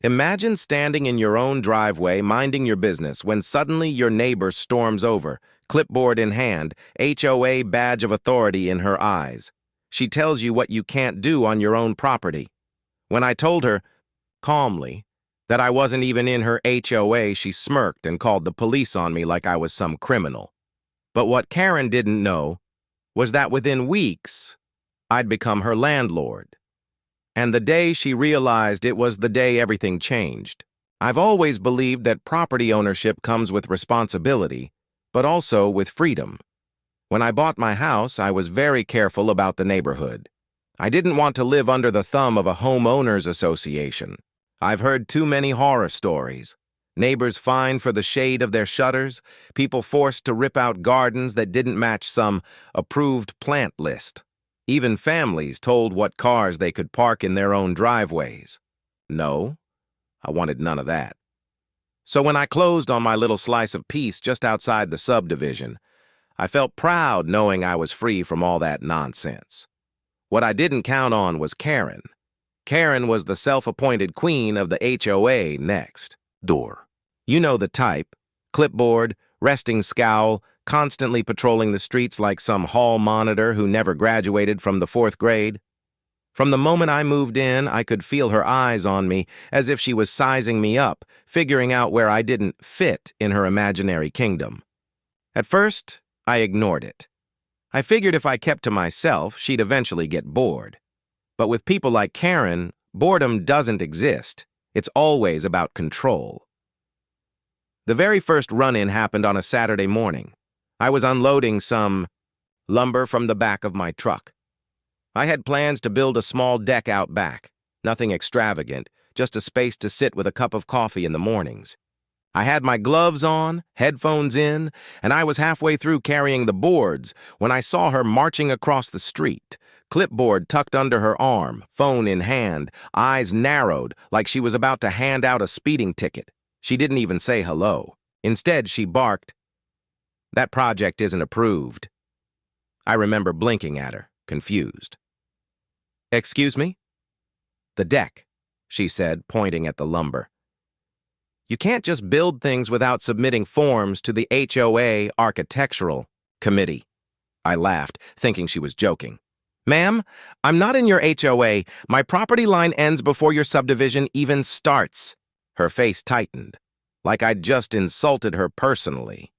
Imagine standing in your own driveway, minding your business, when suddenly your neighbor storms over, clipboard in hand, HOA badge of authority in her eyes. She tells you what you can't do on your own property. When I told her, calmly, that I wasn't even in her HOA, she smirked and called the police on me like I was some criminal. But what Karen didn't know was that within weeks, I'd become her landlord. And the day she realized it was the day everything changed. I've always believed that property ownership comes with responsibility, but also with freedom. When I bought my house, I was very careful about the neighborhood. I didn't want to live under the thumb of a homeowners association. I've heard too many horror stories. Neighbors fined for the shade of their shutters, people forced to rip out gardens that didn't match some approved plant list. Even families told what cars they could park in their own driveways. No, I wanted none of that. So when I closed on my little slice of peace just outside the subdivision, I felt proud knowing I was free from all that nonsense. What I didn't count on was Karen. Karen was the self-appointed queen of the HOA next door. You know the type: clipboard, resting scowl, constantly patrolling the streets like some hall monitor who never graduated from the 4th grade. From the moment I moved in, I could feel her eyes on me, as if she was sizing me up, figuring out where I didn't fit in her imaginary kingdom. At first, I ignored it. I figured if I kept to myself, she'd eventually get bored. But with people like Karen, boredom doesn't exist. It's always about control. The very first run-in happened on a Saturday morning. I was unloading some lumber from the back of my truck. I had plans to build a small deck out back. Nothing extravagant, just a space to sit with a cup of coffee in the mornings. I had my gloves on, headphones in, and I was halfway through carrying the boards when I saw her marching across the street, clipboard tucked under her arm, phone in hand, eyes narrowed like she was about to hand out a speeding ticket. She didn't even say hello. Instead, she barked, "That project isn't approved." I remember blinking at her, confused. "Excuse me?" "The deck," she said, pointing at the lumber. "You can't just build things without submitting forms to the HOA Architectural Committee." I laughed, thinking she was joking. "Ma'am, I'm not in your HOA. My property line ends before your subdivision even starts." Her face tightened, like I'd just insulted her personally.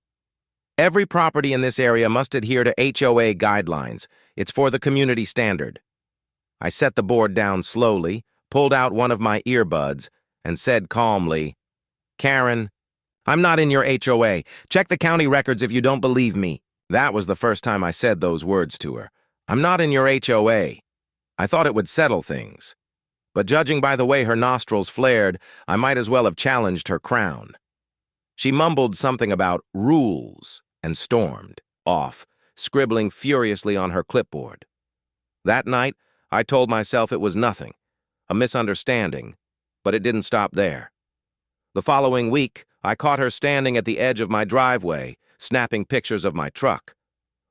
"Every property in this area must adhere to HOA guidelines. It's for the community standard." I set the board down slowly, pulled out one of my earbuds, and said calmly, "Karen, I'm not in your HOA. Check the county records if you don't believe me." That was the first time I said those words to her. "I'm not in your HOA." I thought it would settle things. But judging by the way her nostrils flared, I might as well have challenged her crown. She mumbled something about rules and stormed off, scribbling furiously on her clipboard. That night, I told myself it was nothing, a misunderstanding, but it didn't stop there. The following week, I caught her standing at the edge of my driveway, snapping pictures of my truck.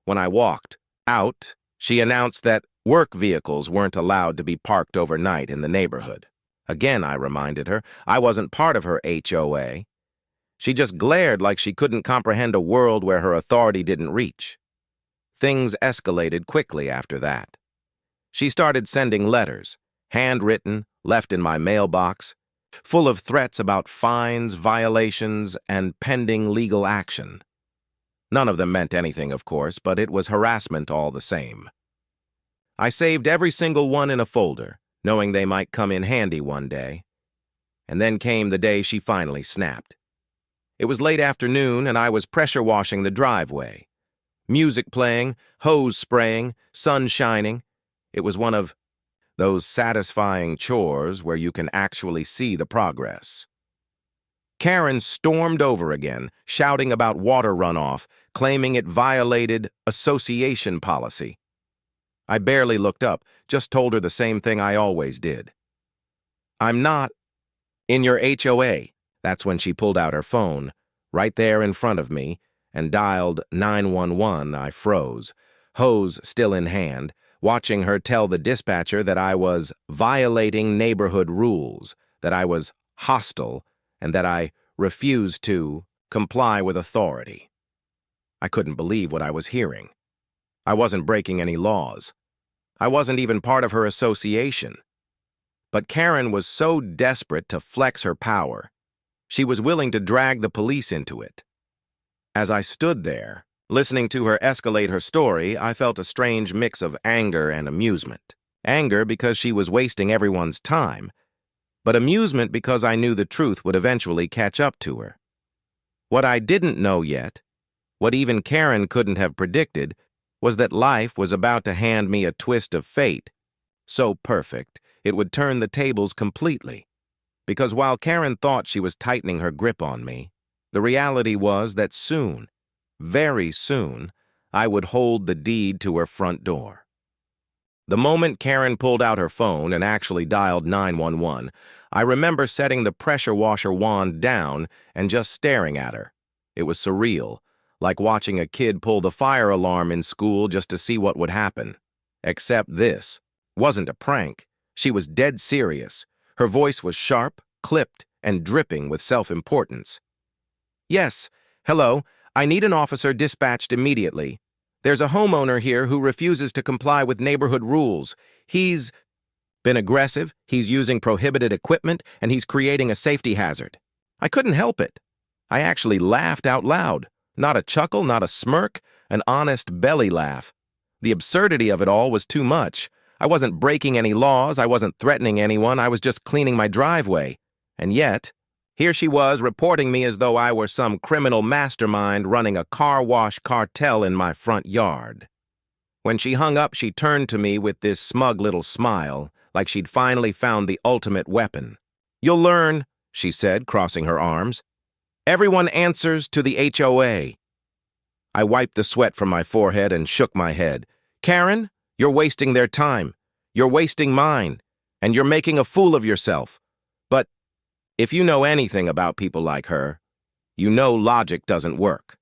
When I walked out, she announced that work vehicles weren't allowed to be parked overnight in the neighborhood. Again, I reminded her, I wasn't part of her HOA. She just glared like she couldn't comprehend a world where her authority didn't reach. Things escalated quickly after that. She started sending letters, handwritten, left in my mailbox, full of threats about fines, violations, and pending legal action. None of them meant anything, of course, but it was harassment all the same. I saved every single one in a folder, knowing they might come in handy one day. And then came the day she finally snapped. It was late afternoon, and I was pressure washing the driveway. Music playing, hose spraying, sun shining. It was one of those satisfying chores where you can actually see the progress. Karen stormed over again, shouting about water runoff, claiming it violated association policy. I barely looked up, just told her the same thing I always did. "I'm not in your HOA." That's when she pulled out her phone, right there in front of me, and dialed 911. I froze, hose still in hand, watching her tell the dispatcher that I was violating neighborhood rules, that I was hostile, and that I refused to comply with authority. I couldn't believe what I was hearing. I wasn't breaking any laws. I wasn't even part of her association. But Karen was so desperate to flex her power, she was willing to drag the police into it. As I stood there, listening to her escalate her story, I felt a strange mix of anger and amusement. Anger because she was wasting everyone's time, but amusement because I knew the truth would eventually catch up to her. What I didn't know yet, what even Karen couldn't have predicted, was that life was about to hand me a twist of fate, so perfect it would turn the tables completely. Because while Karen thought she was tightening her grip on me, the reality was that soon, very soon, I would hold the deed to her front door. The moment Karen pulled out her phone and actually dialed 911, I remember setting the pressure washer wand down and just staring at her. It was surreal, like watching a kid pull the fire alarm in school just to see what would happen. Except this wasn't a prank. She was dead serious. Her voice was sharp, clipped, and dripping with self-importance. "Yes, hello, I need an officer dispatched immediately. There's a homeowner here who refuses to comply with neighborhood rules. He's been aggressive, he's using prohibited equipment, and he's creating a safety hazard." I couldn't help it. I actually laughed out loud. Not a chuckle, not a smirk, an honest belly laugh. The absurdity of it all was too much. I wasn't breaking any laws, I wasn't threatening anyone, I was just cleaning my driveway. And yet, here she was reporting me as though I were some criminal mastermind running a car wash cartel in my front yard. When she hung up, she turned to me with this smug little smile, like she'd finally found the ultimate weapon. "You'll learn," she said, crossing her arms. "Everyone answers to the HOA." I wiped the sweat from my forehead and shook my head. "Karen, you're wasting their time. You're wasting mine. And you're making a fool of yourself. But if you know anything about people like her, you know logic doesn't work."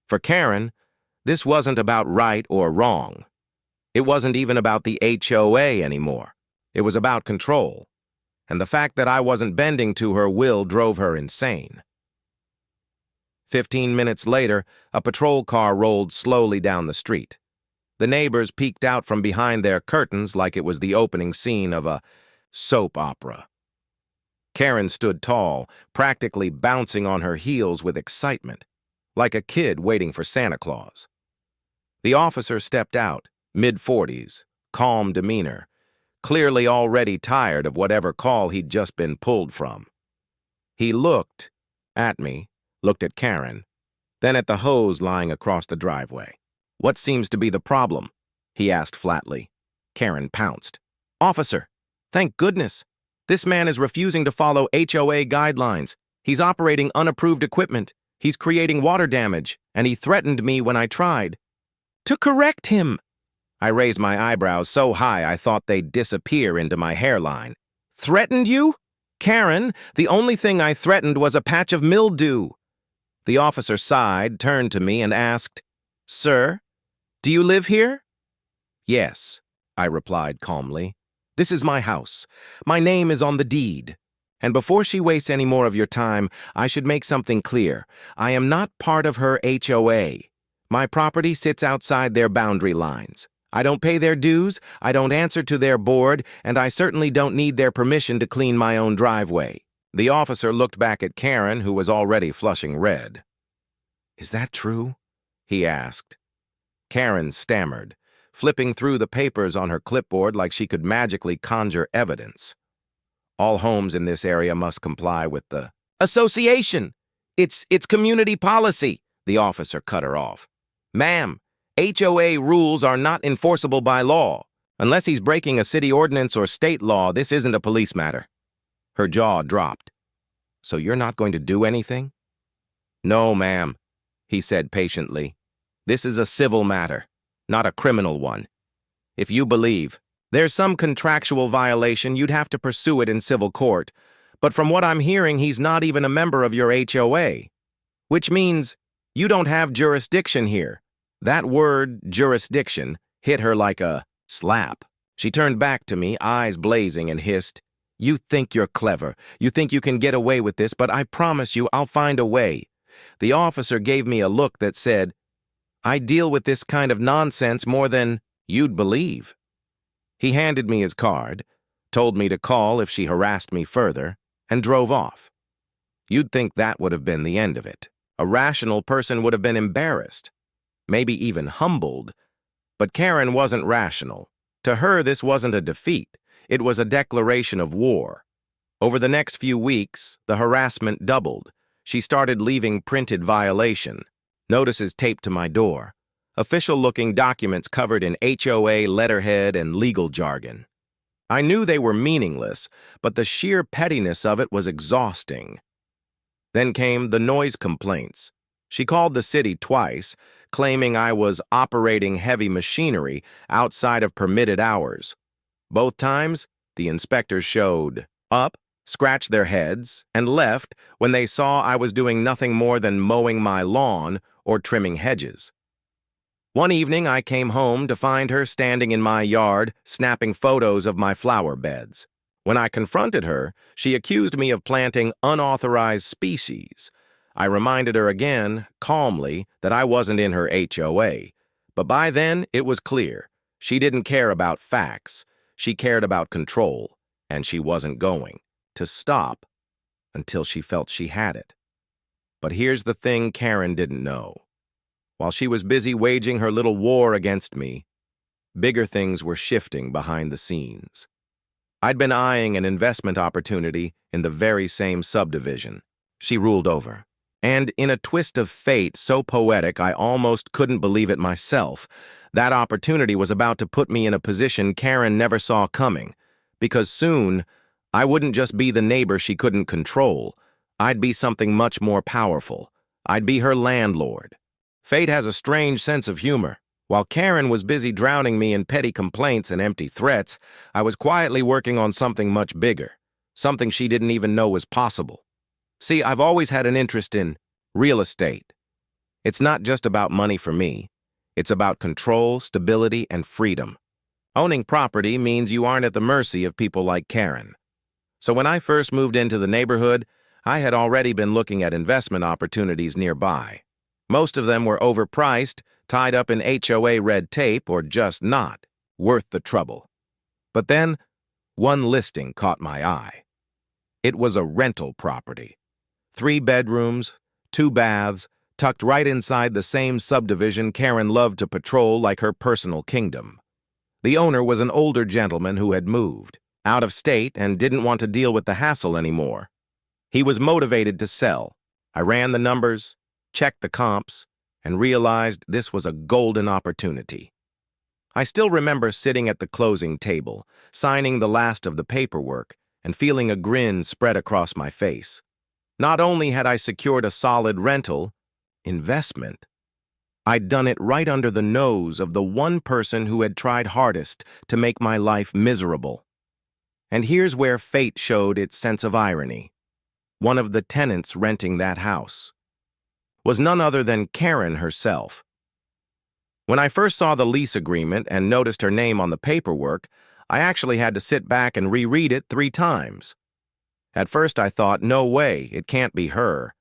For Karen, this wasn't about right or wrong. It wasn't even about the HOA anymore. It was about control. And the fact that I wasn't bending to her will drove her insane. 15 minutes later, a patrol car rolled slowly down the street. The neighbors peeked out from behind their curtains like it was the opening scene of a soap opera. Karen stood tall, practically bouncing on her heels with excitement, like a kid waiting for Santa Claus. The officer stepped out, mid-40s, calm demeanor, clearly already tired of whatever call he'd just been pulled from. He looked at me, looked at Karen, then at the hose lying across the driveway. "What seems to be the problem?" he asked flatly. Karen pounced. "Officer, thank goodness. This man is refusing to follow HOA guidelines. He's operating unapproved equipment. He's creating water damage, and he threatened me when I tried to correct him." I raised my eyebrows so high I thought they'd disappear into my hairline. "Threatened you? Karen, the only thing I threatened was a patch of mildew." The officer sighed, turned to me, and asked, "Sir, do you live here?" "Yes," I replied calmly. "This is my house. My name is on the deed. And before she wastes any more of your time, I should make something clear. I am not part of her HOA. My property sits outside their boundary lines. I don't pay their dues, I don't answer to their board, and I certainly don't need their permission to clean my own driveway." The officer looked back at Karen, who was already flushing red. "Is that true?" he asked. Karen stammered, flipping through the papers on her clipboard like she could magically conjure evidence. "All homes in this area must comply with the association. It's community policy," the officer cut her off. "Ma'am, HOA rules are not enforceable by law. Unless he's breaking a city ordinance or state law, this isn't a police matter." Her jaw dropped. "So you're not going to do anything?" "No, ma'am," he said patiently. "This is a civil matter, not a criminal one. If you believe there's some contractual violation, you'd have to pursue it in civil court. But from what I'm hearing, he's not even a member of your HOA. Which means you don't have jurisdiction here." That word, jurisdiction, hit her like a slap. She turned back to me, eyes blazing, and hissed, You think you're clever. You think you can get away with this, but I promise you I'll find a way. The officer gave me a look that said, I deal with this kind of nonsense more than you'd believe. He handed me his card, told me to call if she harassed me further, and drove off. You'd think that would have been the end of it. A rational person would have been embarrassed, maybe even humbled. But Karen wasn't rational. To her, this wasn't a defeat. It was a declaration of war. Over the next few weeks, the harassment doubled. She started leaving printed violation, notices taped to my door, official-looking documents covered in HOA letterhead and legal jargon. I knew they were meaningless, but the sheer pettiness of it was exhausting. Then came the noise complaints. She called the city twice, claiming I was operating heavy machinery outside of permitted hours. Both times, the inspectors showed up, scratched their heads, and left when they saw I was doing nothing more than mowing my lawn or trimming hedges. One evening, I came home to find her standing in my yard, snapping photos of my flower beds. When I confronted her, she accused me of planting unauthorized species. I reminded her again, calmly, that I wasn't in her HOA. But by then, it was clear. She didn't care about facts. She cared about control, and she wasn't going to stop until she felt she had it. But here's the thing Karen didn't know. While she was busy waging her little war against me, bigger things were shifting behind the scenes. I'd been eyeing an investment opportunity in the very same subdivision. She ruled over. And in a twist of fate so poetic I almost couldn't believe it myself, that opportunity was about to put me in a position Karen never saw coming. Because soon, I wouldn't just be the neighbor she couldn't control. I'd be something much more powerful. I'd be her landlord. Fate has a strange sense of humor. While Karen was busy drowning me in petty complaints and empty threats, I was quietly working on something much bigger, something she didn't even know was possible. See, I've always had an interest in real estate. It's not just about money for me. It's about control, stability, and freedom. Owning property means you aren't at the mercy of people like Karen. So when I first moved into the neighborhood, I had already been looking at investment opportunities nearby. Most of them were overpriced, tied up in HOA red tape, or just not worth the trouble. But then, one listing caught my eye. It was a rental property. 3 bedrooms, 2 baths, tucked right inside the same subdivision Karen loved to patrol like her personal kingdom. The owner was an older gentleman who had moved, out of state, and didn't want to deal with the hassle anymore. He was motivated to sell. I ran the numbers, checked the comps, and realized this was a golden opportunity. I still remember sitting at the closing table, signing the last of the paperwork, and feeling a grin spread across my face. Not only had I secured a solid rental, investment, I'd done it right under the nose of the one person who had tried hardest to make my life miserable. And here's where fate showed its sense of irony. One of the tenants renting that house was none other than Karen herself. When I first saw the lease agreement and noticed her name on the paperwork, I actually had to sit back and reread it 3 times. At first I thought, no way, it can't be her.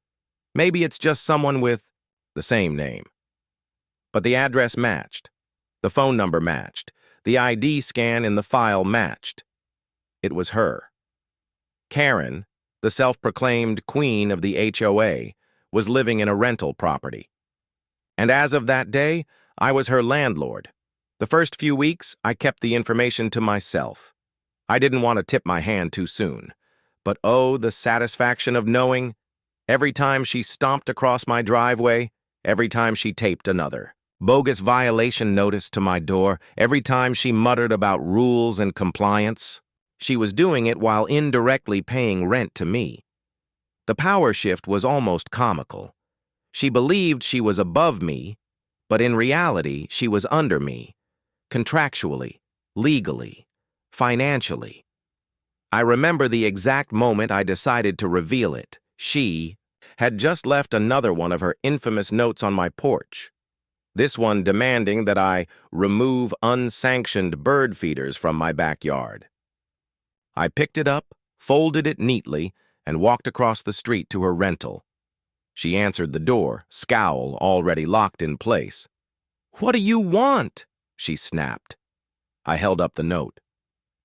Maybe it's just someone with the same name. But the address matched. The phone number matched. The ID scan in the file matched. It was her. Karen, the self-proclaimed queen of the HOA, was living in a rental property. And as of that day, I was her landlord. The first few weeks, I kept the information to myself. I didn't want to tip my hand too soon. But oh, the satisfaction of knowing, every time she stomped across my driveway, every time she taped another bogus violation notice to my door, every time she muttered about rules and compliance, she was doing it while indirectly paying rent to me. The power shift was almost comical. She believed she was above me, but in reality, she was under me, contractually, legally, financially. I remember the exact moment I decided to reveal it. She had just left another one of her infamous notes on my porch. This one demanding that I remove unsanctioned bird feeders from my backyard. I picked it up, folded it neatly, and walked across the street to her rental. She answered the door, scowl already locked in place. "What do you want?" she snapped. I held up the note.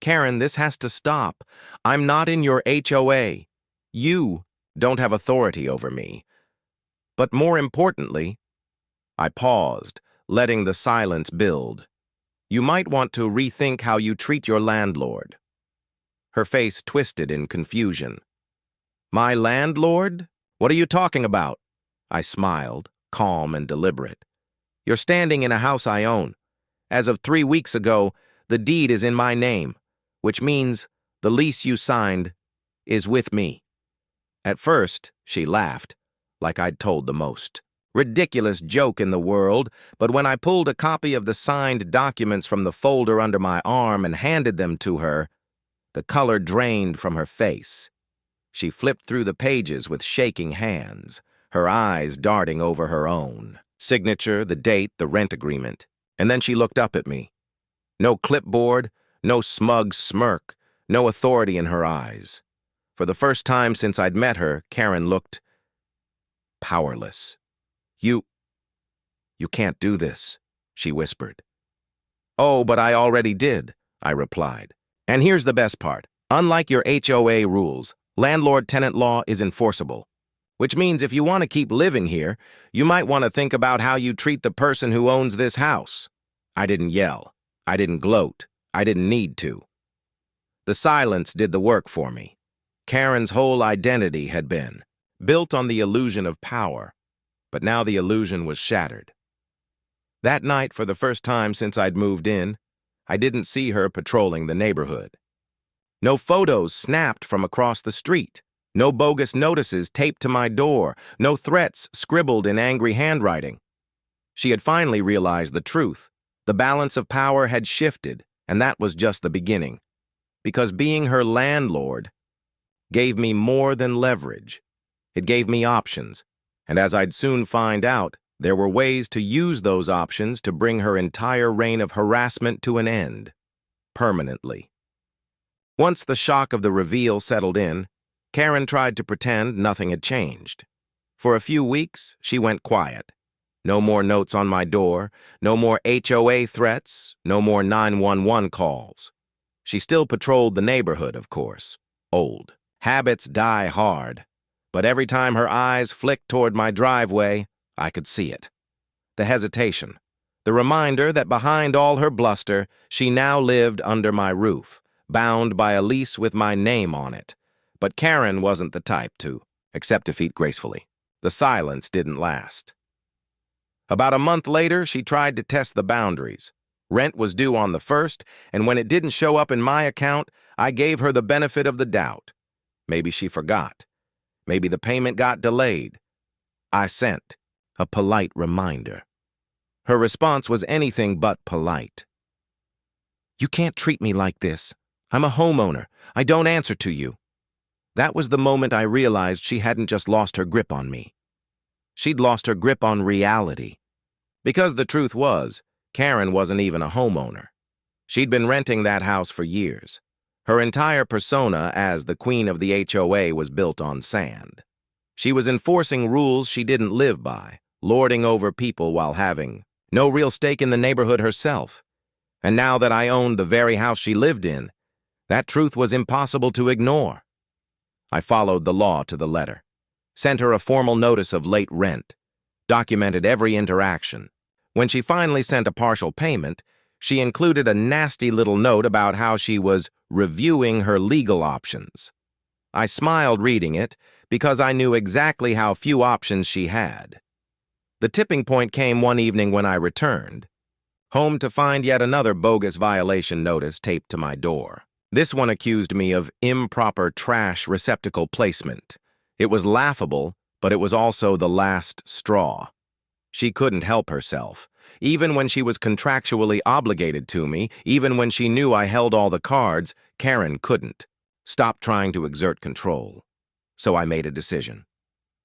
"Karen, this has to stop. I'm not in your HOA. You don't have authority over me. But more importantly," I paused, letting the silence build, "you might want to rethink how you treat your landlord." Her face twisted in confusion. "My landlord? What are you talking about?" I smiled, calm and deliberate. "You're standing in a house I own. As of 3 weeks ago, the deed is in my name, which means the lease you signed is with me." At first, she laughed, like I'd told the most ridiculous joke in the world, but when I pulled a copy of the signed documents from the folder under my arm and handed them to her, the color drained from her face. She flipped through the pages with shaking hands, her eyes darting over her own signature, the date, the rent agreement, and then she looked up at me. No clipboard, no smug smirk, no authority in her eyes. For the first time since I'd met her, Karen looked powerless. You can't do this," she whispered. "Oh, but I already did," I replied. "And here's the best part. Unlike your HOA rules, landlord-tenant law is enforceable. Which means if you want to keep living here, you might want to think about how you treat the person who owns this house." I didn't yell. I didn't gloat. I didn't need to. The silence did the work for me. Karen's whole identity had been built on the illusion of power, but now the illusion was shattered. That night, for the first time since I'd moved in, I didn't see her patrolling the neighborhood. No photos snapped from across the street. No bogus notices taped to my door. No threats scribbled in angry handwriting. She had finally realized the truth. The balance of power had shifted, and that was just the beginning. Because being her landlord gave me more than leverage. It gave me options, and as I'd soon find out, there were ways to use those options to bring her entire reign of harassment to an end, permanently. Once the shock of the reveal settled in, Karen tried to pretend nothing had changed. For a few weeks, she went quiet. No more notes on my door, no more HOA threats, no more 911 calls. She still patrolled the neighborhood, of course. Old habits die hard. But every time her eyes flicked toward my driveway, I could see it. The hesitation. The reminder that behind all her bluster, she now lived under my roof, bound by a lease with my name on it. But Karen wasn't the type to accept defeat gracefully. The silence didn't last. About a month later, she tried to test the boundaries. Rent was due on the 1st, and when it didn't show up in my account, I gave her the benefit of the doubt. Maybe she forgot. Maybe the payment got delayed. I sent a polite reminder. Her response was anything but polite. "You can't treat me like this. I'm a homeowner. I don't answer to you." That was the moment I realized she hadn't just lost her grip on me. She'd lost her grip on reality. Because the truth was, Karen wasn't even a homeowner. She'd been renting that house for years. Her entire persona as the queen of the HOA was built on sand. She was enforcing rules she didn't live by, lording over people while having no real stake in the neighborhood herself. And now that I owned the very house she lived in, that truth was impossible to ignore. I followed the law to the letter, sent her a formal notice of late rent, documented every interaction. When she finally sent a partial payment, she included a nasty little note about how she was reviewing her legal options. I smiled reading it because I knew exactly how few options she had. The tipping point came one evening when I returned, home to find yet another bogus violation notice taped to my door. This one accused me of improper trash receptacle placement. It was laughable, but it was also the last straw. She couldn't help herself. Even when she was contractually obligated to me, even when she knew I held all the cards, Karen couldn't. Stop trying to exert control. So I made a decision.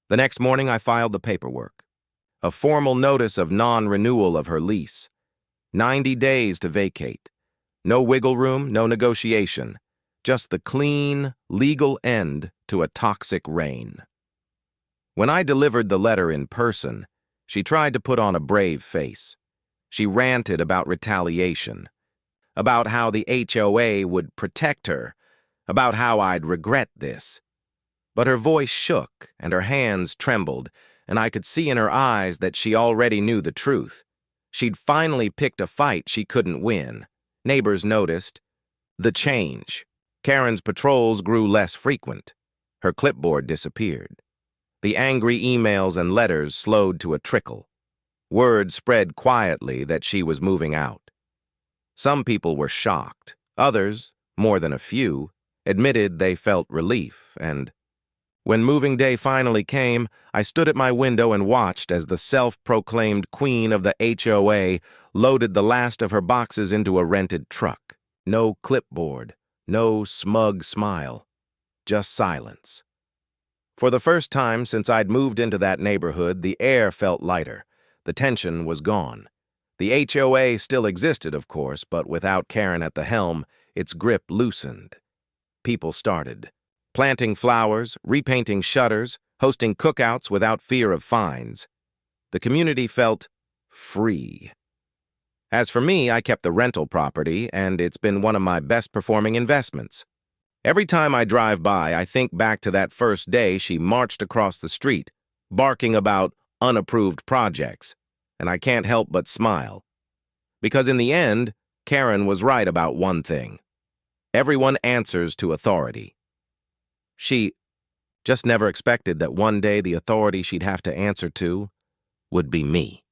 The next morning, I filed the paperwork. A formal notice of non-renewal of her lease. 90 days to vacate. No wiggle room, no negotiation. just the clean, legal end to a toxic reign. When I delivered the letter in person, she tried to put on a brave face. She ranted about retaliation, about how the HOA would protect her, about how I'd regret this. But her voice shook and her hands trembled, and I could see in her eyes that she already knew the truth. She'd finally picked a fight she couldn't win. Neighbors noticed the change. Karen's patrols grew less frequent. Her clipboard disappeared. The angry emails and letters slowed to a trickle. Word spread quietly that she was moving out. Some people were shocked. Others, more than a few, admitted they felt relief, and when moving day finally came, I stood at my window and watched as the self-proclaimed queen of the HOA loaded the last of her boxes into a rented truck. No clipboard, no smug smile, just silence. For the first time since I'd moved into that neighborhood, the air felt lighter. The tension was gone. The HOA still existed, of course, but without Karen at the helm, its grip loosened. People started planting flowers, repainting shutters, hosting cookouts without fear of fines. The community felt free. As for me, I kept the rental property, and it's been one of my best-performing investments. Every time I drive by, I think back to that first day she marched across the street, barking about unapproved projects, and I can't help but smile. Because in the end, Karen was right about one thing. Everyone answers to authority. She just never expected that one day the authority she'd have to answer to would be me.